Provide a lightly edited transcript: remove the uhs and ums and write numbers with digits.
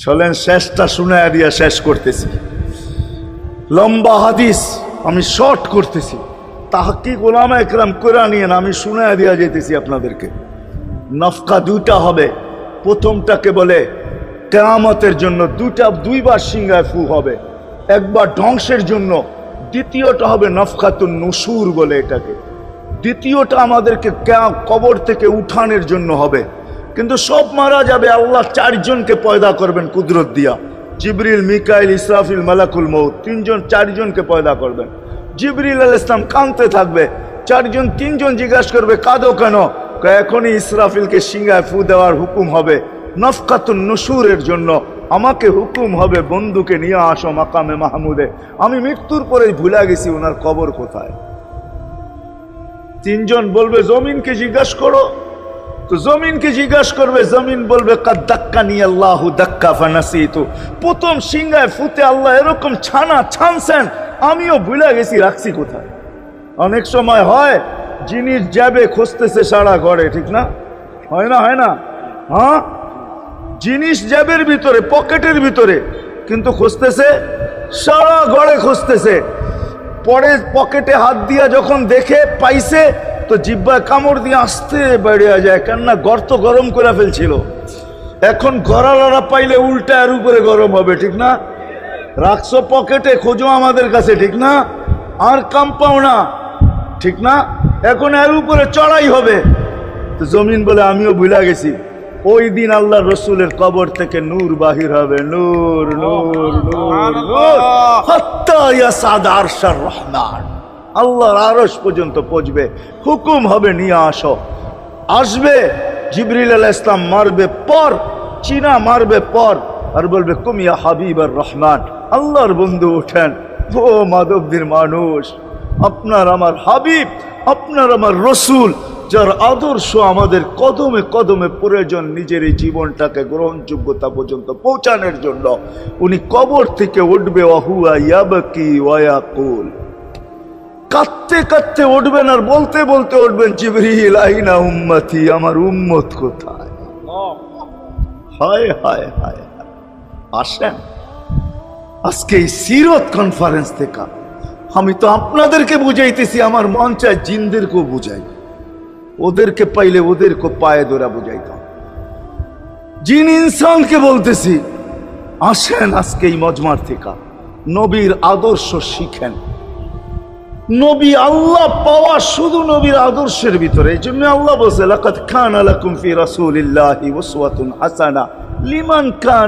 চলেন শেষটা শুনায়া দিয়া শেষ করতেছি। লম্বা হাদিস আমি শর্ট করতেছি, তাহকিক উলামা একরাম করে নিয়ে আমি শুনায়া দিয়া যেতেছি আপনাদেরকে। নফকা দুইটা হবে, প্রথমটাকে বলে কিয়ামতের জন্য, দুইবার সিংহায় ফু হবে, একবার ধ্বংসের জন্য, দ্বিতীয়টা হবে নফকাতুন নুশুর বলে এটাকে। দ্বিতীয়টা আমাদেরকে কবর থেকে উঠানের জন্য হবে। কিন্তু সব মারা যাবে, আল্লাহ চারজনকে পয়দা করবেন কুদরত দিয়া, জিবরিল, মিকাইল, ইসরাফিল, মালাকুল মউত, চারজনকে পয়দা করবেন। জিবরিল আলাইহিস সালাম কাঁদতে থাকবে, তিনজন জিজ্ঞাসা করবে কাঁদো কেন? এখনই ইসরাফিলকে সিংহায় ফু দেওয়ার হুকুম হবে নফকাতুন নুশুরের জন্য, আমাকে হুকুম হবে বন্ধুকে নিয়ে আসো মাকামে মাহমুদে, আমি মৃত্যুর পরেই ভুলে গেছি ওনার কবর কোথায়। তিনজন বলবে জমিনকে জিজ্ঞাসা করো, তো জমিনকে জিজ্ঞাসা করবে, জমিন বলবে কাদ দাক্কানি আল্লাহু দাক্কা ফানাসিতু, প্রথম সিংহায় ফুতে আল্লাহ এরকম ছানছেন, আমিও ভুলে গেছি রাখছি কোথায়। অনেক সময় হয় জিনিস যাবে খুঁজতেছে সারা ঘরে, ঠিক না? হয় না? হয় না? হ্যাঁ, জিনিস জ্যাবের ভিতরে, পকেটের ভিতরে, কিন্তু খুঁজতেছে সারা ঘরে খুঁজতেছে। পরে পকেটে হাত দিয়া যখন দেখে পাইছে, তো জিহ্বায় কামড় দিয়ে আসতে বেরিয়ে যায়, কেননা গর্ত গরম করে ফেলছিল। এখন গড়ালড়া পাইলে উল্টা এর উপরে গরম হবে, ঠিক না? রাখছো পকেটে, খোঁজো আমাদের কাছে, ঠিক না? আর কাম পাও না, ঠিক না? এখন এর উপরে চড়াই হবে। তো জমিন বলে আমিও ভুলে গেছি। ওই দিন আল্লাহ রসুলের কবর থেকে নূর বাহির হবে, নূর নূর নূর নূর, হাত্তা ইয়াসাদ আরশার রহমান, আল্লাহর আরশ পর্যন্ত পৌঁছবে, হুকুম হবে নিয়ে আসো। আসবে জিবরিল আলাইহিস সালাম, মারবে পর, চিনা মারবে পর, আর বলবে কুম ইয়া হাবিবার রহমান, আল্লাহর বন্ধু ওঠেন, ও মাধবদের মানুষ, আপনার আমার হাবিব, আপনার আমার রসুল, যার আদর্শ আমাদের কদমে কদমে প্রয়োজন নিজের এই জীবনটাকে গ্রহণযোগ্যতা পর্যন্ত পৌঁছানোর জন্য, উনি কবর থেকে উঠবে, ওয়াহুয়া ইয়াবকি ওয়া ইয়াকুল, কাঁদতে কাঁদতে উঠবেন আর বলতে বলতে উঠবেন, জিবরিল আইনা উম্মতি, আমার উম্মত কোথায়? হায় হায় হায়। আসেন আজকে এই সিরত কনফারেন্স থেকে আমি তো আপনাদেরকে বুঝাইতেছি, আমার মন চায় জিনদেরকেও বুঝাই, ওদেরকে পাইলে ওদেরকে পায়ে ধরা বুঝাইতাম। জিন ইনসানকে বলতেছি, আসেন আজকে এই মজমার থেকে নবীর আদর্শ শিখেন। নবী আল্লাহ পাওয়া শুধু নবীর আদর্শের ভিতরে। এই জন্য আল্লাহ বলছে লাকাদ কানা লাকুম ফি রাসূলিল্লাহি উসওয়াতুন হাসানাহ লিমান কানা